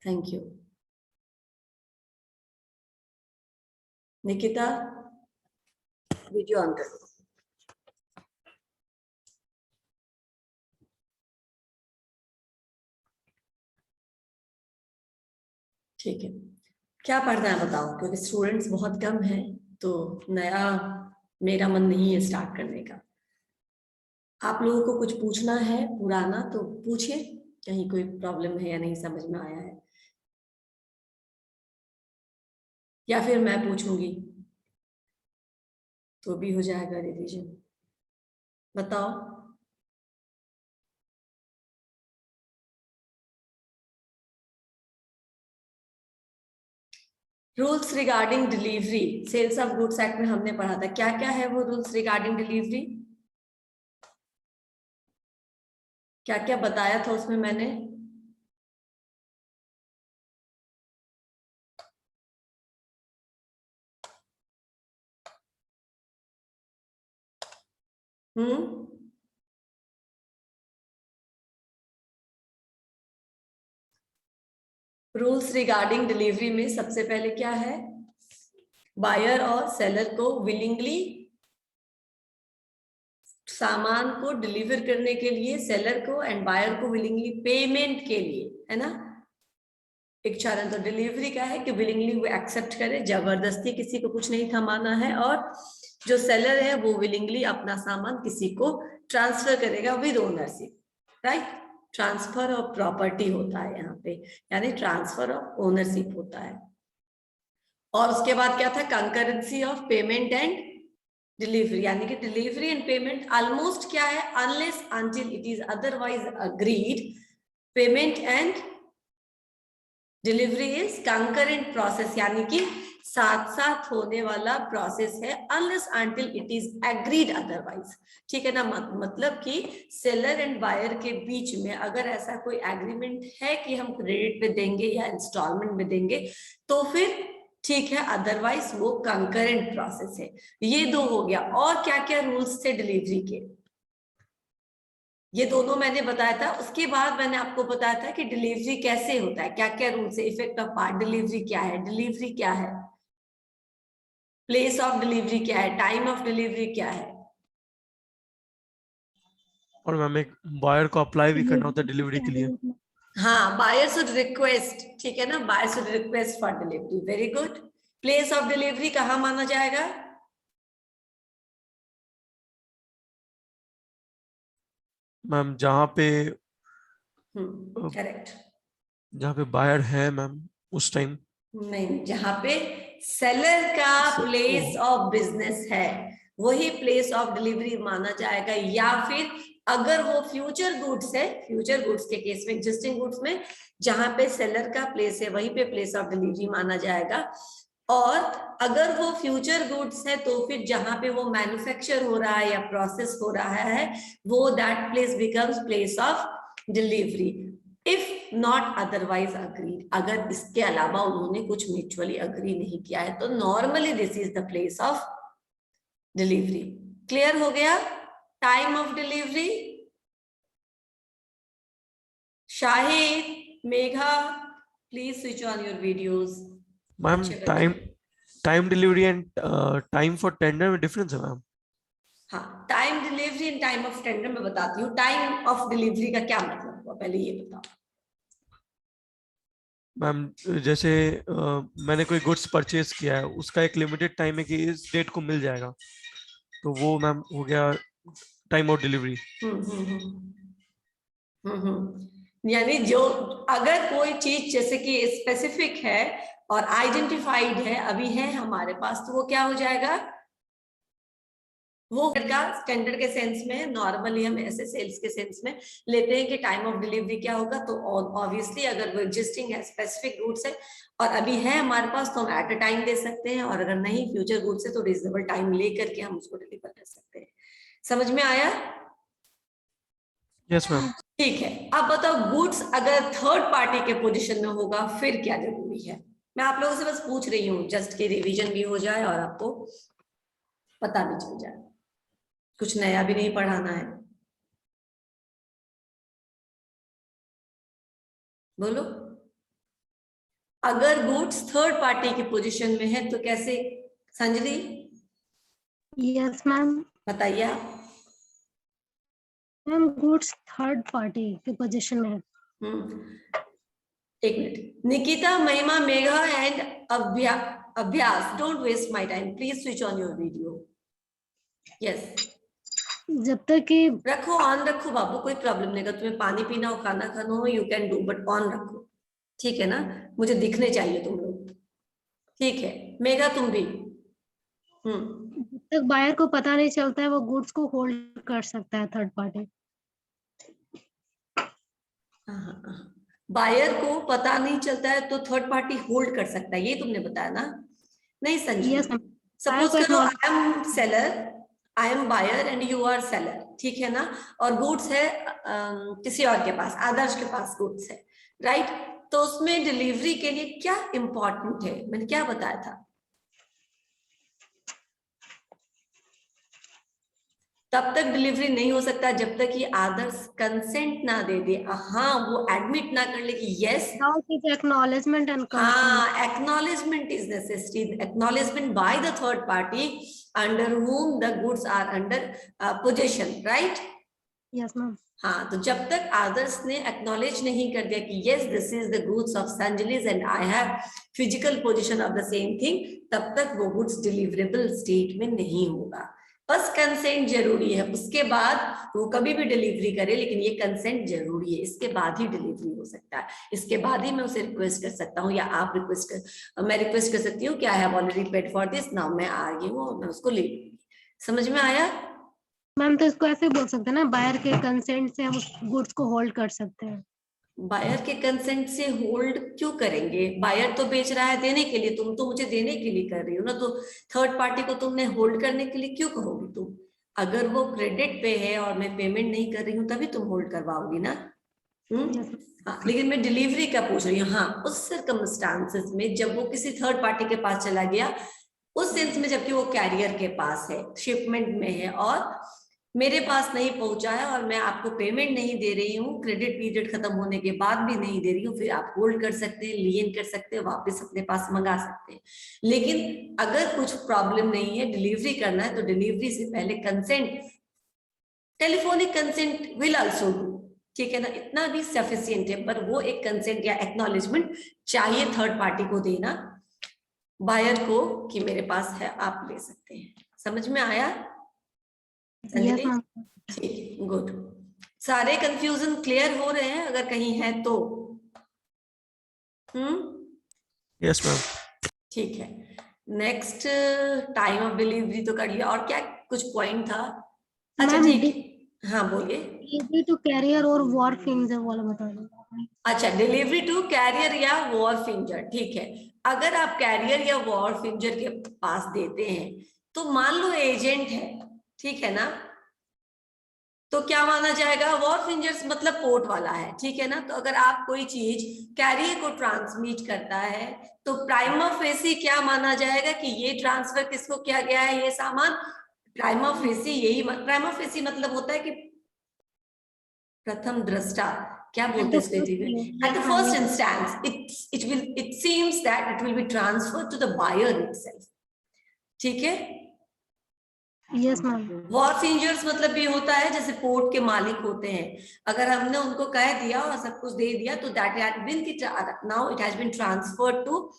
Thank you. Nikita video on कर। ठीक है, क्या पढ़ना है बताओ, क्योंकि स्टूडेंट्स बहुत कम हैं तो नया मेरा मन नहीं है स्टार्ट करने का। आप लोगों को कुछ पूछना है पुराना तो पूछिए, कहीं कोई प्रॉब्लम है या नहीं समझ में आया है, या फिर मैं पूछूंगी तो भी हो जाएगा रिवीजन। बताओ। Rules regarding delivery, sales of goods act में हमने पढ़ा था, क्या क्या है वो रूल्स रिगार्डिंग डिलीवरी, क्या क्या बताया था उसमें मैंने। रूल्स रिगार्डिंग डिलीवरी में सबसे पहले क्या है, बायर और सेलर को विलिंगली सामान को डिलीवर करने के लिए, सेलर को एंड बायर को विलिंगली पेमेंट के लिए, है ना। एक चरण तो डिलीवरी का है कि विलिंगली वो एक्सेप्ट करे, जबरदस्ती किसी को कुछ नहीं थमाना है, और जो सेलर है वो विलिंगली अपना सामान किसी को ट्रांसफर करेगा with ownership, right. Transfer of property होता है यहाँ पे, यानी ट्रांसफर ऑफ ओनरशिप होता है। और उसके बाद क्या था, concurrency of payment and delivery, यानी कि डिलीवरी एंड पेमेंट ऑलमोस्ट क्या है, unless until it is otherwise agreed, payment and delivery is concurrent process, यानी कि साथ साथ होने वाला प्रोसेस है, unless until it is agreed otherwise. ठीक है ना, मतलब कि सेलर एंड बायर के बीच में अगर ऐसा कोई एग्रीमेंट है कि हम क्रेडिट पे देंगे या इंस्टॉलमेंट में देंगे तो फिर ठीक है, अदरवाइज वो कंकरेंट प्रोसेस है। ये दो हो गया। और क्या क्या रूल्स थे डिलीवरी के, ये दोनों मैंने बताया था। उसके बाद मैंने आपको बताया था कि डिलीवरी कैसे होता है, क्या क्या रूल्स है, इफेक्ट ऑफ पार्ट डिलीवरी क्या है, डिलीवरी क्या है, प्लेस ऑफ डिलीवरी क्या है, टाइम ऑफ डिलीवरी क्या है। और मैम एक बायर को अप्लाई भी करना होता है डिलीवरी के लिए। हाँ, बायर शुड रिक्वेस्ट, ठीक है ना, buyer should request for delivery, very good. Place of delivery कहाँ माना जाएगा, मैम जहाँ पे करेक्ट। जहाँ पे बायर है मैम उस टाइम। नहीं, जहां पे सेलर का प्लेस ऑफ बिजनेस है वही प्लेस ऑफ डिलीवरी माना जाएगा, या फिर अगर वो फ्यूचर गुड्स है, फ्यूचर गुड्स के केस में, एग्जिस्टिंग गुड्स में जहां पे सेलर का प्लेस है वहीं पे प्लेस ऑफ डिलीवरी माना जाएगा। और अगर वो फ्यूचर गुड्स है तो फिर जहां पे वो मैन्युफैक्चर हो रहा है या प्रोसेस हो रहा है वो that place becomes place of delivery, if not otherwise agreed. अगर इसके अलावा उन्होंने कुछ म्यूचुअली अग्री नहीं किया है तो normally this is the place of delivery. Clear हो गया। Time of delivery, Shahid, Megha, please switch on your videos. Ma'am अच्छे टाइम बच्चे। Time delivery and time for tender में डिफरेंस है मैम। हाँ, time delivery and time of tender में बताती हूँ। टाइम ऑफ डिलीवरी का क्या मतलब हुआ, पहले ये बताओ। मैम जैसे मैंने कोई गुड्स परचेज किया है, उसका एक लिमिटेड टाइम है कि इस डेट को मिल जाएगा, तो वो मैम हो गया टाइम ऑफ डिलीवरी। यानी जो, अगर कोई चीज जैसे कि स्पेसिफिक है और आइडेंटिफाइड है, अभी है हमारे पास, तो वो क्या हो जाएगा, वो का स्टैंडर्ड के सेंस में, नॉर्मली हम ऐसे सेल्स के सेंस में लेते हैं कि टाइम ऑफ डिलीवरी क्या होगा। तो ऑब्वियसली अगर वो एग्जिस्टिंग है, स्पेसिफिक गुड्स है और अभी है हमारे पास, तो हम एट अ टाइम दे सकते हैं, और अगर नहीं, फ्यूचर गुड्स है तो रीजनेबल टाइम लेकर के हम उसको डिलीवर कर सकते हैं। समझ में आया। Yes ma'am. ठीक है, अब बताओ, गुड्स अगर थर्ड पार्टी के पोजीशन में होगा फिर क्या जरूरी है। मैं आप लोगों से बस पूछ रही हूँ, जस्ट कि रिवीजन भी हो जाए और आपको पता भी चल जाए, कुछ नया भी नहीं पढ़ाना है। बोलो। अगर गुड्स थर्ड पार्टी की पोजीशन में है तो कैसे? Sanjali yes ma'am. बताइए आप। मैम गुड्स थर्ड पार्टी के पोजीशन में है। एक minute, Nikita, Mahima, Megha and Abhyas, don't waste my time, please switch on your video. Yes, जब तक कि रखो, ऑन रखो बाबू, कोई प्रॉब्लम नहीं। अगर तुम्हें पानी पीना हो, खाना खाना हो, you can do, but on रखो, ठीक है ना? मुझे दिखने चाहिए तुम लोग, ठीक है? मेघा तुम भी। जब तक बायर को पता नहीं चलता है वो गुड्स को होल्ड कर सकता है थर्ड पार्टी। बायर को पता नहीं चलता है तो थर्ड पार्टी होल्ड कर सकता है, ये तुमने बताया ना? नहीं संजय, यस मैम। सपोज करो I am seller, I am buyer and you are seller, ठीक है ना? और गुड्स है किसी और के पास, आदर्श के पास गुड्स है, राइट? तो उसमें डिलीवरी के लिए क्या इंपॉर्टेंट है, मैंने क्या बताया था? तब तक डिलीवरी नहीं हो सकता जब तक ये आदर्श कंसेंट ना दे दे, हाँ वो एडमिट ना कर ले कि यस, एक्नॉलेजमेंट एंड हाँ, acknowledgement is necessary, acknowledgement by the third party under whom the goods are under possession, right? Yes ma'am. हाँ, तो जब तक आदर्श ने एक्नॉलेज नहीं कर दिया कि yes this is the goods of संजलीज and I have physical position of the same thing, तब तक वो गुड्स डिलीवरेबल स्टेट में नहीं होगा। बस कंसेंट जरूरी है, उसके बाद वो कभी भी डिलीवरी करे, लेकिन ये कंसेंट जरूरी है, इसके बाद ही डिलीवरी हो सकता है, इसके बाद ही मैं उसे रिक्वेस्ट कर सकता हूँ, या आप रिक्वेस्ट कर, मैं रिक्वेस्ट कर सकती हूँ कि I have already paid for this, now मैं आ गई हूँ, मैं उसको ले लूंगी। समझ में आया? मैम तो इसको ऐसे बोल सकते हैं ना, बायर के कंसेंट से हम उस गुड्स को होल्ड कर सकते हैं। बायर के कंसेंट से होल्ड क्यों करेंगे? बायर तो बेच रहा है देने के लिए, तुम तो मुझे देने के लिए कर रही हो ना, तो थर्ड पार्टी को तुमने होल्ड करने के लिए क्यों कहोगी तुम? अगर वो क्रेडिट पे है और मैं पेमेंट नहीं कर रही हूँ तभी तुम होल्ड करवाओगी ना। हाँ, लेकिन मैं डिलीवरी का पूछ रही हूँ। हाँ, उस सर्कमस्टांसेस में जब वो किसी थर्ड पार्टी के पास चला गया, उस सेंस में जबकि वो कैरियर के पास है, शिपमेंट में है और मेरे पास नहीं पहुंचा है और मैं आपको पेमेंट नहीं दे रही हूँ, क्रेडिट पीरियड खत्म होने के बाद भी नहीं दे रही हूँ, फिर आप होल्ड कर सकते हैं, लियन कर सकते हैं, वापस अपने पास मंगा सकते हैं। लेकिन अगर कुछ प्रॉब्लम नहीं है, डिलीवरी करना है, तो डिलीवरी से पहले consent, telephonic consent will also do, ठीक है ना? इतना भी सफिशिएंट है, पर वो एक कंसेंट या एक्नॉलेजमेंट चाहिए थर्ड पार्टी को देना, बायर को, कि मेरे पास है, आप ले सकते हैं। समझ में आया? ठीक है, गुड। सारे कंफ्यूजन क्लियर हो रहे हैं? अगर कहीं है तो यस मैम। ठीक है। नेक्स्ट, टाइम ऑफ डिलीवरी तो कर लिया, और क्या कुछ पॉइंट था? अच्छा ठीक है, हाँ बोलिए। डिलीवरी टू कैरियर और वॉर्फ इंजर वाला बता दो। अच्छा, डिलीवरी टू कैरियर या वॉर्फ इंजर, ठीक है। अगर आप कैरियर या वॉर्फ इंजर के पास देते हैं तो मान लो एजेंट है, ठीक है ना? तो क्या माना जाएगा? वॉर्फ इंजर्स मतलब पोर्ट वाला है, ठीक है ना? तो अगर आप कोई चीज कैरियर को ट्रांसमिट करता है तो प्राइमा फेसी क्या माना जाएगा कि ये ट्रांसफर किसको किया गया है, ये सामान? प्राइमा फेसी, यही प्राइमा फेसी मतलब होता है कि प्रथम दृष्टा, क्या बोलते हैं? At the first instance it seems that it will be transferred to the buyer itself, ठीक है? Yes ma'am. वॉर्फ इंजर्स मतलब ये होता है जैसे पोर्ट के मालिक होते हैं, अगर हमने उनको कह दिया और सब कुछ दे दिया तो that has been now it has been transferred to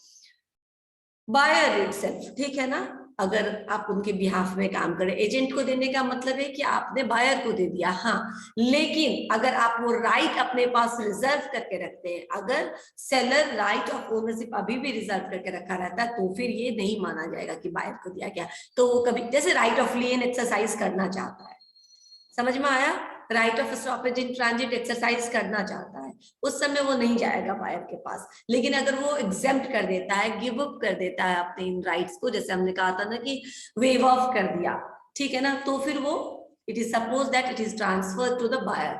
buyer itself, ठीक है ना? अगर आप उनके बिहाफ में काम करें, एजेंट को देने का मतलब है कि आपने बायर को दे दिया, हाँ। लेकिन अगर आप वो राइट अपने पास रिजर्व करके रखते हैं, अगर सेलर राइट ऑफ ओनरशिप अभी भी रिजर्व करके रखा रहता है, तो फिर ये नहीं माना जाएगा कि बायर को दिया गया। तो वो कभी जैसे राइट ऑफ लियन एक्सरसाइज करना चाहता है, समझ में आया? Right of stoppage in transit exercise करना चाहता है, उस समय वो नहीं जाएगा बायर के पास। लेकिन अगर वो एग्जेम्प्ट कर देता है, गिव अप कर देता है अपने इन राइट्स को, जैसे हमने कहा था ना कि वेव ऑफ कर दिया, ठीक है ना? तो फिर वो it is suppose that it is transfer to the buyer.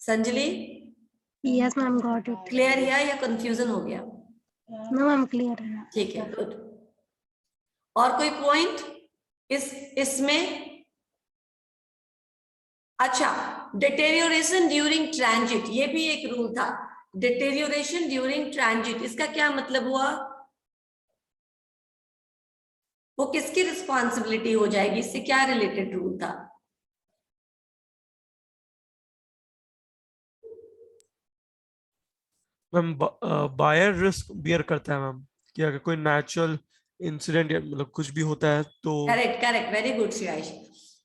Sanjali? Yes ma'am, got it. Clear है या कंफ्यूजन हो गया? नो मैम, क्लियर है। ठीक है, गुड। और कोई पॉइंट इसमें? अच्छा, डिटेरियोरेशन ड्यूरिंग ट्रांजिट, ये भी एक रूल था डिटेरियोरेशन ड्यूरिंग ट्रांजिट, इसका क्या मतलब हुआ? वो किसकी रिस्पॉन्सिबिलिटी हो जाएगी? इससे क्या रिलेटेड रूल था? मैम बायर रिस्क बियर करता है मैम, कि अगर कोई नेचुरल इंसिडेंट या मतलब कुछ भी होता है तो। करेक्ट करेक्ट, वेरी गुड शिवाइश।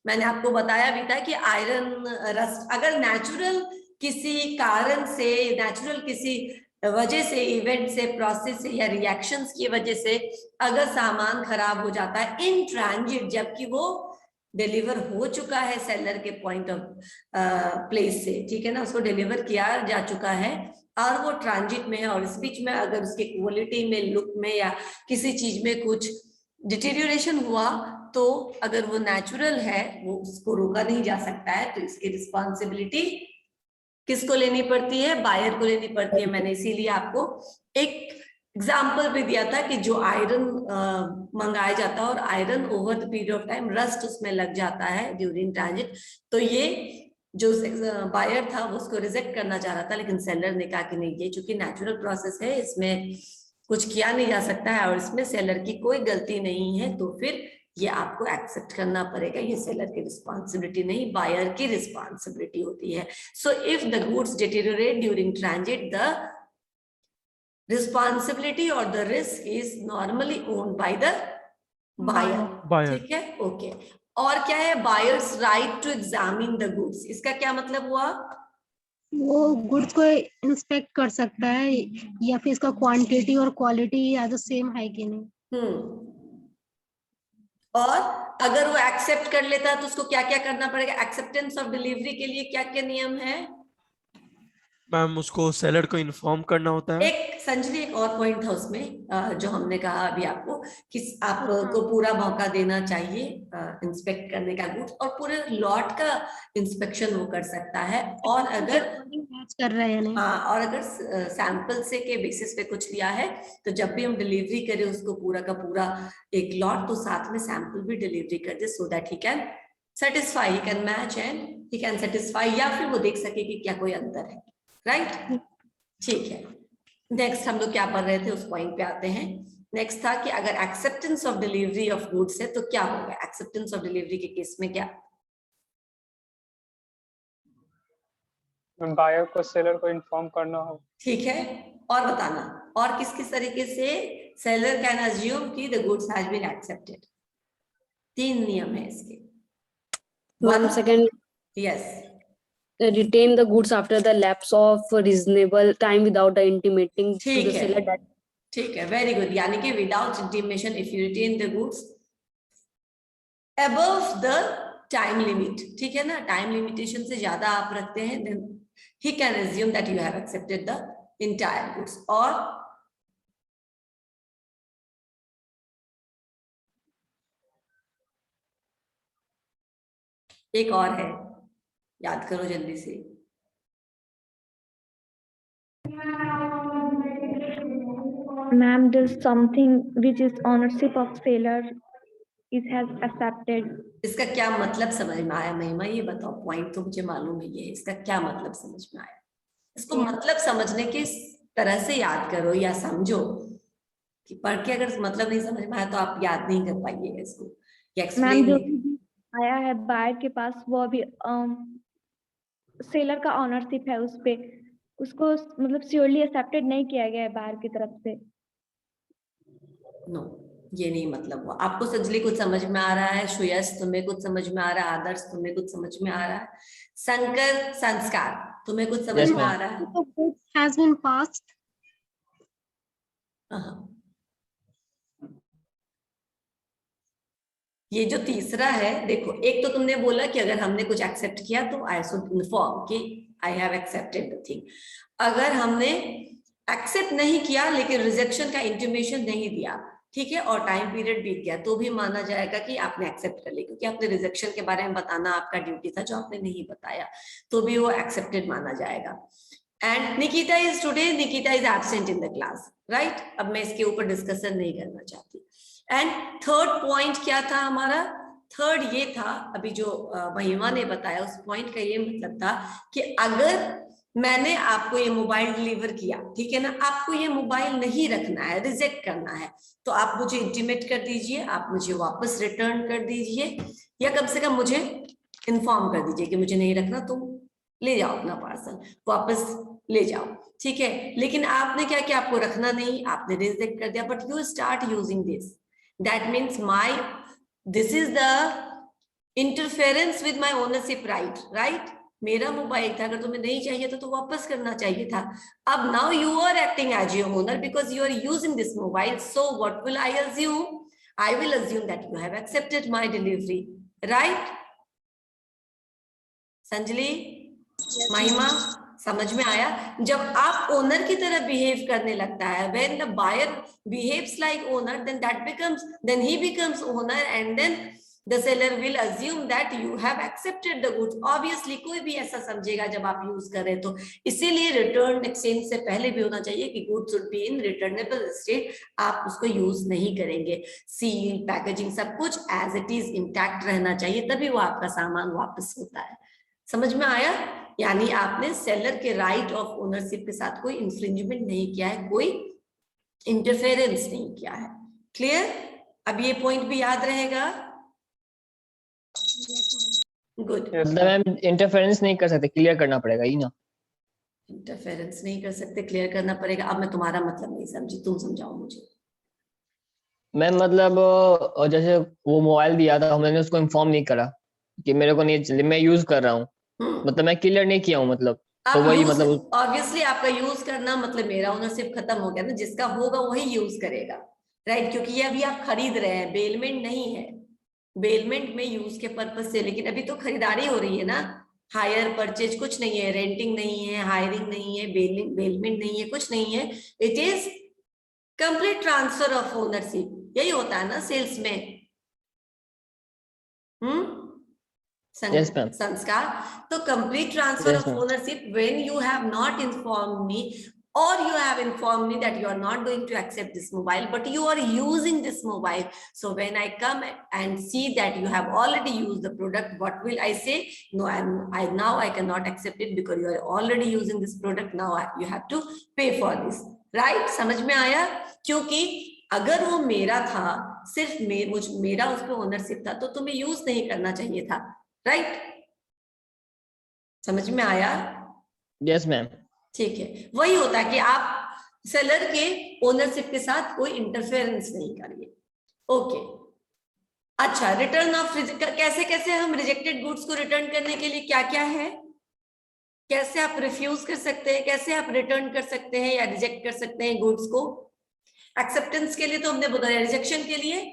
मैंने आपको बताया भी था कि आयरन रस्ट अगर नेचुरल किसी कारण से, नेचुरल किसी वजह से, इवेंट से, प्रोसेस से या रिएक्शंस की वजह से अगर सामान खराब हो जाता है इन ट्रांजिट, जबकि वो डिलीवर हो चुका है सेलर के पॉइंट ऑफ प्लेस से, ठीक है ना, उसको डिलीवर किया जा चुका है और वो ट्रांजिट में है, और इस बीच में अगर उसके क्वालिटी में, लुक में या किसी चीज में कुछ डिटेरियोरेशन हुआ, तो अगर वो नेचुरल है वो उसको रोका नहीं जा सकता है, तो इसकी रिस्पॉन्सिबिलिटी किसको लेनी पड़ती है? बायर को लेनी पड़ती है। मैंने इसीलिए आपको एक एग्जाम्पल भी दिया था कि जो आयरन मंगाया जाता है और iron over the period of time rust उसमें लग जाता है ड्यूरिंग ट्रांजिट, तो ये जो बायर था वो उसको रिजेक्ट करना चाह रहा था, लेकिन सेलर ने कहा कि नहीं, ये चूंकि नेचुरल प्रोसेस है, इसमें कुछ किया नहीं जा सकता है और इसमें सेलर की कोई गलती नहीं है, तो फिर ये आपको एक्सेप्ट करना पड़ेगा। ये सेलर की रिस्पॉन्सिबिलिटी नहीं, बायर की रिस्पॉन्सिबिलिटी होती है। So if the goods deteriorate during transit, the responsibility और the risk is normally owned by the buyer. Buyer ठीक है, ओके। और क्या है? Buyer's right to examine the goods, इसका क्या मतलब हुआ? वो गुड्स को इंस्पेक्ट कर सकता है या फिर इसका क्वांटिटी और क्वालिटी आर द सेम है कि नहीं। और अगर वो एक्सेप्ट कर लेता है तो उसको क्या क्या करना पड़ेगा? एक्सेप्टेंस ऑफ डिलीवरी के लिए क्या क्या नियम है? मैम उसको सेलर को इन्फॉर्म करना होता है। एक संजनी, एक और पॉइंट था उसमें जो हमने कहा अभी आपको कि आपको पूरा मौका देना चाहिए इंस्पेक्ट करने का गुड्स, और पूरे लॉट का इंस्पेक्शन वो कर सकता है। और अगर मैच कर रहा है नहीं, और अगर सैंपल से के बेसिस पे कुछ लिया है, तो जब भी हम डिलीवरी करें उसको पूरा का पूरा एक लॉट, तो साथ में सैंपल भी डिलीवरी कर दे, so that he can satisfy, he can match and he can satisfy, या फिर वो देख सके कि क्या कोई अंतर है। राइट, ठीक है। नेक्स्ट हम लोग क्या पढ़ रहे थे, उस पॉइंट पे आते हैं। नेक्स्ट था कि अगर acceptance of delivery of goods है तो क्या होगा? एक्सेप्टेंस ऑफ डिलीवरी के केस में क्या? बायर को सेलर को इन्फॉर्म करना हो। ठीक है, और बताना, और किस किस तरीके से सेलर कैन अज्यूम कि the goods has been accepted. 3 नियम है इसके। 1 second, yes, retain the goods after the lapse of reasonable time without the intimating to ठीक the है, seller that ठीक है, वेरी गुड। यानी कि without intimation, if you retain the goods above the time limit, ठीक है ना, time limitation से ज्यादा आप रखते हैं, then he can assume that you have accepted the entire goods। और एक और है, याद करो जल्दी से। Ma'am, there's something which is ownership of seller is has accepted. इसका क्या मतलब समझ में आया महिमा? ये बताओ, पॉइंट तो मुझे मालूम है, ये इसका क्या मतलब समझ में आया? इसको मतलब समझने की तरह से याद करो या समझो, कि पढ़ के अगर मतलब नहीं समझ में आया तो आप याद नहीं कर पाइएगा इसको, या मैम एक्सप्लेन जो नहीं। आया है बायर के पास वो अभी सेलर का ऑनरशिप है उस पे, उसको मतलब श्योरली एक्सेप्टेड नहीं किया गया है बायर की तरफ से। नो, ये नहीं मतलब हुआ। आपको संजली कुछ समझ में आ रहा है? सुयश तुम्हें कुछ समझ में आ रहा है? आदर्श तुम्हें कुछ समझ में आ रहा है? शंकर संस्कार तुम्हें कुछ समझ Yes, में आ ma'am. रहा है? तो goods has been passed। हाँ। ये जो तीसरा है, देखो, एक तो तुमने बोला कि अगर हमने कुछ एक्सेप्ट किया तो आई शुड इन्फॉर्म कि I have accepted the thing. अगर हमने एक्सेप्ट नहीं किया लेकिन रिजेक्शन का इंटीमेशन नहीं दिया, ठीक है, और टाइम पीरियड बीत गया, तो भी माना जाएगा कि आपने एक्सेप्ट कर लिया, क्योंकि आपने रिजेक्शन के बारे में बताना आपका ड्यूटी था जो आपने नहीं बताया, तो भी वो एक्सेप्टेड माना जाएगा। And Nikita is today, Nikita is absent in the class, right. अब मैं इसके ऊपर डिस्कशन नहीं करना चाहती। एंड थर्ड पॉइंट क्या था हमारा? थर्ड ये था, अभी जो महिमा ने बताया उस पॉइंट का ये मतलब था कि अगर मैंने आपको ये मोबाइल डिलीवर किया, ठीक है ना, आपको ये मोबाइल नहीं रखना है, रिजेक्ट करना है, तो आप मुझे इंटीमेट कर दीजिए, आप मुझे वापस रिटर्न कर दीजिए, या कम से कम मुझे इन्फॉर्म कर दीजिए कि मुझे नहीं रखना, तुम ले जाओ अपना पार्सल, वापस ले जाओ, ठीक है। लेकिन आपने क्या किया, आपको रखना नहीं, आपने रिजेक्ट कर दिया, but you start using this, that means this is the interference with my ownership right, right. मेरा मोबाइल था, अगर तुम्हें नहीं चाहिए तो वापस करना चाहिए था। अब now you are acting as your owner because you are using this mobile, so what will I assume, I will assume that you have accepted my delivery, right. Sanjali, Mahima, समझ में आया? जब आप ओनर की तरह बिहेव करने लगता है, when the buyer behaves like owner, then he becomes owner, and then the seller will assume that you have accepted the goods. Obviously कोई भी ऐसा समझेगा जब आप यूज कर रहे हैं, तो इसीलिए रिटर्न एक्सचेंज से पहले भी होना चाहिए कि goods should be in returnable state, आप उसको यूज नहीं करेंगे, सील पैकेजिंग सब कुछ एज इट इज इंटैक्ट रहना चाहिए, तभी वो आपका सामान वापस होता है। समझ में आया? यानी आपने सेलर के राइट ऑफ ओनरशिप के साथ कोई इंफ्रिंजमेंट नहीं किया है, कोई इंटरफेरेंस नहीं किया है। क्लियर? अब ये पॉइंट भी याद रहेगा। गुड। मतलब मैम इंटरफेरेंस नहीं कर सकते, क्लियर करना पड़ेगा ही ना। इंटरफेरेंस नहीं कर सकते, क्लियर करना पड़ेगा। अब मैं तुम्हारा मतलब नहीं समझी, तुम समझाओ मुझे। मैम मतलब जैसे वो मोबाइल दिया था, मैंने उसको इन्फॉर्म नहीं करा कि मेरे को नहीं, मैं यूज कर रहा हूँ, मतलब मैं क्लियर नहीं किया हूँ, मतलब तो वही मतलब ऑब्वियसली आपका यूज करना मतलब मेरा ओनरशिप खत्म हो गया ना, जिसका होगा वही यूज करेगा, राइट। क्योंकि ये अभी आप खरीद रहे हैं, बेलमेंट नहीं है, बेलमेंट में यूज के पर्पज से, लेकिन अभी तो खरीदारी हो रही है ना, हायर परचेज कुछ नहीं है, रेंटिंग नहीं है, हायरिंग नहीं है, बेलमेंट नहीं है, कुछ नहीं है, it is complete transfer of ownership. यही होता है ना सेल्स में। Yes, ma'am. संस्कार, तो complete transfer Yes, of ma'am. Ownership when you have not informed me, or you have informed me that you are not going to accept this mobile, but you are using this mobile. So when I come and see that you have already used the product, what will I say? No, now I cannot accept it because you are already using this product. Now you have to pay for this, right? समझ में आया? क्योंकि अगर वो मेरा था, सिर्फ मेरा उस पर ओनरशिप था, तो तुम्हें यूज नहीं करना चाहिए था, राइट? समझ में आया? Yes ma'am. ठीक है, वही होता है कि आप सेलर के ओनरशिप के साथ कोई इंटरफेरेंस नहीं करिए। ओके, अच्छा, रिटर्न ऑफ, कैसे कैसे हम रिजेक्टेड गुड्स को रिटर्न करने के लिए क्या क्या है, कैसे आप रिफ्यूज कर सकते हैं, कैसे आप रिटर्न कर सकते हैं या रिजेक्ट कर सकते हैं गुड्स को। एक्सेप्टेंस के लिए तो हमने बताया, रिजेक्शन के लिए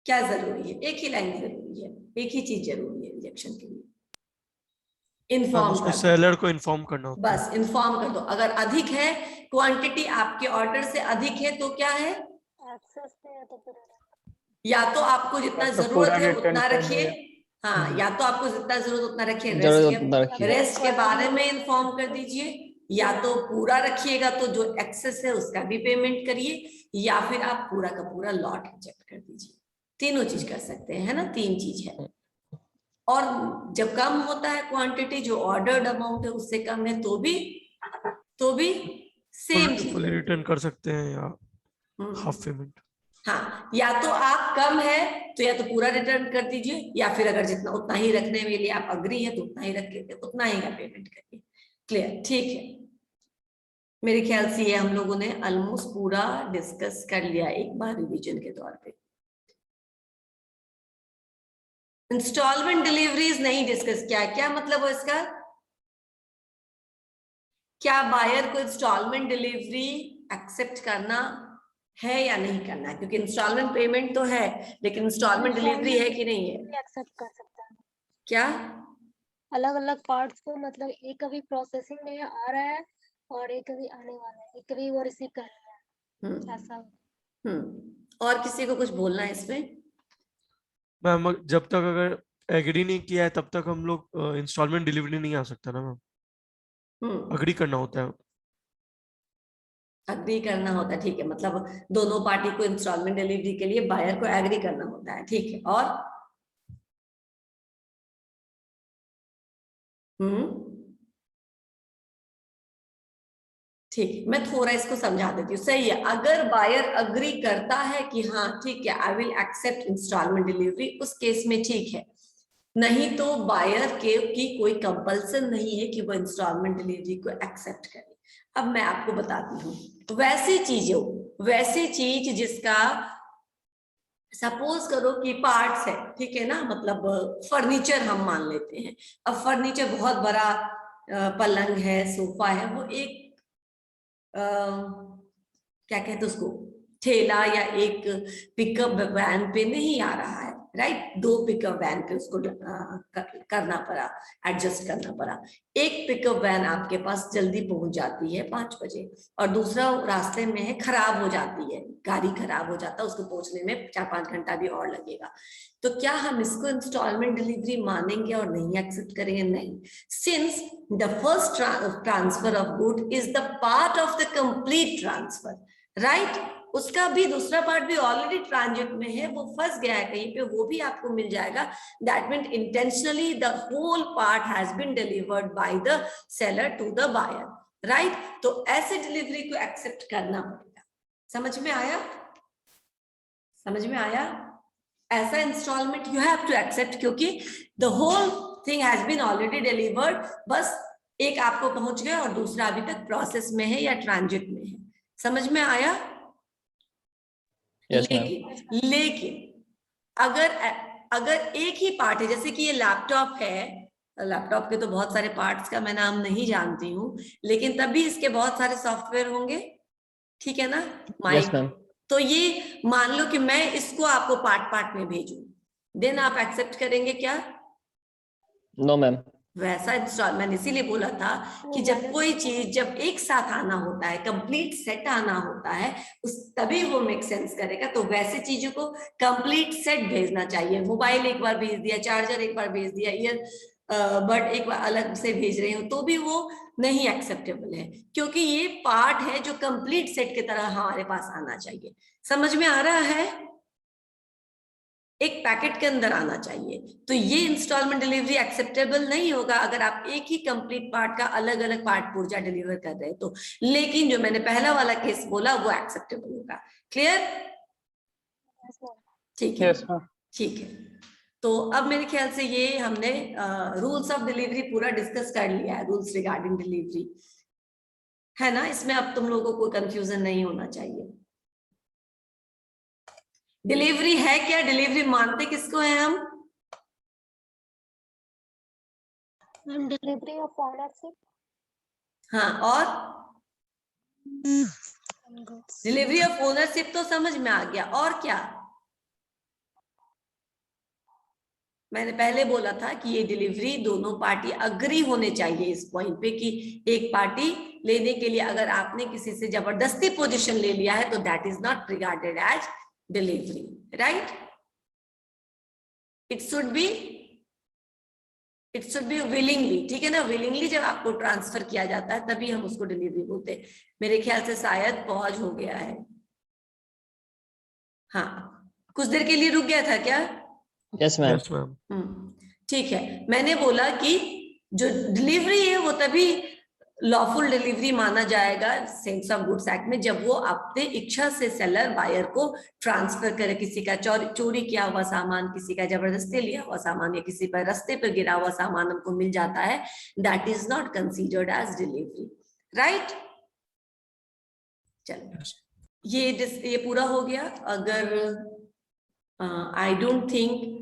क्या जरूरी है? एक ही लाइन जरूरी है, एक ही चीज जरूरी है रिजेक्शन के लिए, इन्फॉर्म उसको सेलर को इन्फॉर्म करना होता है। बस इन्फॉर्म कर दो। अगर अधिक है, क्वांटिटी आपके ऑर्डर से अधिक है, तो क्या है, एक्सेस पे है तो फिर या तो आपको जितना या तो जरूरत पूरा है return उतना कर रखिए, दो। हाँ, या तो आपको जितना जरूरत उतना रखिए, जरूरत उतना रखिए। रेस्ट के बारे में इन्फॉर्म कर दीजिए, या तो पूरा रखिएगा तो जो एक्सेस है उसका भी पेमेंट करिए, या फिर आप पूरा का पूरा लॉट रिजेक्ट कर दीजिए। तीनों चीज कर सकते हैं, है ना, तीन चीज है। और जब कम होता है क्वांटिटी, जो ऑर्डर्ड अमाउंट है उससे कम है, तो भी सेम चीज फुल रिटर्न कर सकते हैं या हाफ पेमेंट। हाँ, या तो आप कम है तो या तो पूरा रिटर्न कर दीजिए, या फिर अगर जितना उतना ही रखने के लिए आप अग्री है तो उतना ही रख के उतना ही का पेमेंट करिए। क्लियर? ठीक है, मेरे ख्याल से ये हम लोगों ने ऑलमोस्ट पूरा डिस्कस कर लिया एक बार रिवीजन के तौर पे। इंस्टॉलमेंट डिलीवरीज नहीं डिस्कस किया, क्या मतलब है इसका? क्या बायर को इंस्टॉलमेंट डिलीवरी एक्सेप्ट करना है या नहीं करना है? क्योंकि इंस्टॉलमेंट पेमेंट तो है, लेकिन इंस्टॉलमेंट डिलीवरी है कि नहीं है? एक्सेप्ट कर सकता है क्या अलग अलग पार्ट्स को, मतलब एक अभी प्रोसेसिंग में आ रहा है और एक अभी आने वाला है, एक अभी वो रिसीव कर रहा है, ऐसा। और किसी को कुछ बोलना है इसमें? मैम जब तक अगर एग्री नहीं किया है तब तक हम लोग इंस्टॉलमेंट डिलीवरी नहीं आ सकता ना मैम, अग्री करना होता है। अग्री करना होता है, ठीक है, मतलब दोनों पार्टी को इंस्टॉलमेंट डिलीवरी के लिए बायर को एग्री करना होता है, ठीक है। और ठीक, मैं थोड़ा इसको समझा देती हूँ। सही है, अगर बायर अग्री करता है कि हाँ ठीक है I will accept instalment delivery, उस केस में ठीक है, नहीं तो बायर के की कोई कंपल्सन नहीं है कि वो इंस्टॉलमेंट डिलीवरी को एक्सेप्ट करे। अब मैं आपको बताती हूँ वैसी चीज जिसका सपोज करो कि पार्ट्स है, ठीक है ना, मतलब फर्नीचर हम मान लेते हैं। अब फर्नीचर बहुत बड़ा पलंग है, सोफा है, वो एक क्या कहते उसको, ठेला या एक पिकअप वैन पे नहीं आ रहा है, राइट। 2 पिकअप वैन पे उसको करना पड़ा, एडजस्ट करना पड़ा। एक पिकअप वैन आपके पास जल्दी पहुंच जाती है 5 बजे, और दूसरा रास्ते में है, खराब हो जाती है, गाड़ी खराब हो जाता है, उसको पहुंचने में 4-5 घंटा भी और लगेगा। तो क्या हम इसको इंस्टॉलमेंट डिलीवरी मानेंगे और नहीं एक्सेप्ट करेंगे? नहीं, since the first transfer of good is the part of the complete transfer, right. उसका भी दूसरा पार्ट भी ऑलरेडी ट्रांजिट में है, वो फंस गया है कहीं पे, वो भी आपको मिल जाएगा। That mean intentionally the whole part has been delivered by the seller to the buyer, right. तो ऐसे डिलीवरी को एक्सेप्ट करना पड़ेगा। समझ में आया? समझ में आया? ऐसा installment you have to accept, क्योंकि the whole thing has been already delivered, बस एक आपको पहुंच गया और दूसरा अभी तक प्रोसेस में है या ट्रांजिट में है। समझ में आया? Yes, ma'am. लेकिन अगर एक ही पार्ट है, जैसे कि ये लैपटॉप है, लैपटॉप के तो बहुत सारे पार्ट्स का मैं नाम नहीं जानती हूँ, लेकिन तभी इसके बहुत सारे सॉफ्टवेयर होंगे, ठीक है ना, माइक। Yes, ma'am. तो ये मान लो कि मैं इसको आपको पार्ट में भेजूं, देन आप एक्सेप्ट करेंगे क्या? No, ma'am. वैसा इंस्टॉल, मैंने इसीलिए बोला था कि जब कोई चीज जब एक साथ आना होता है, कंप्लीट सेट आना होता है, उस तभी वो मेक सेंस करेगा। तो वैसे चीजों को कंप्लीट सेट भेजना चाहिए। मोबाइल एक बार भेज दिया, चार्जर एक बार भेज दिया, ईयर बट एक बार अलग से भेज रहे हो तो भी वो नहीं एक्सेप्टेबल है, क्योंकि ये पार्ट है जो कंप्लीट सेट की तरह हमारे पास आना चाहिए। समझ में आ रहा है? एक पैकेट के अंदर आना चाहिए। तो ये इंस्टॉलमेंट डिलीवरी एक्सेप्टेबल नहीं होगा अगर आप एक ही कंप्लीट पार्ट का अलग अलग पार्ट पुर्जा डिलीवर कर रहे हैं तो। लेकिन जो मैंने पहला वाला केस बोला वो एक्सेप्टेबल होगा। क्लियर? ठीक है, ठीक है। तो अब मेरे ख्याल से ये हमने रूल्स ऑफ डिलीवरी पूरा डिस्कस कर लिया है, रूल्स रिगार्डिंग डिलीवरी, है ना। इसमें अब तुम लोगों को कंफ्यूजन नहीं होना चाहिए। डिलीवरी है क्या? डिलीवरी मानते किसको है हम? Delivery of ownership. हाँ, और डिलीवरी ऑफ ओनरशिप तो समझ में आ गया, और क्या? मैंने पहले बोला था कि ये डिलीवरी दोनों पार्टी अग्री होने चाहिए इस पॉइंट पे, कि एक पार्टी लेने के लिए अगर आपने किसी से जबरदस्ती पोजीशन ले लिया है तो that is not regarded as delivery, right. It should be willingly, ठीक है ना। विलिंगली जब आपको ट्रांसफर किया जाता है तभी हम उसको डिलीवरी बोलते हैं। मेरे ख्याल से शायद पॉज हो गया है। हाँ, कुछ देर के लिए रुक गया था क्या? Yes, ma'am. Yes, ma'am. ठीक है। मैंने बोला कि जो डिलीवरी है वो तभी लॉफुल डिलीवरी माना जाएगा सेल्स ऑफ गुड्स एक्ट में जब वो अपने इच्छा से सेलर बायर को ट्रांसफर करे। किसी का चोरी किया हुआ सामान, किसी का जबरदस्ती लिया हुआ सामान, या किसी पर रास्ते पर गिरा हुआ सामान हमको मिल जाता है, that is not considered as delivery, right. चलो, ये पूरा हो गया। अगर आई डोंट थिंक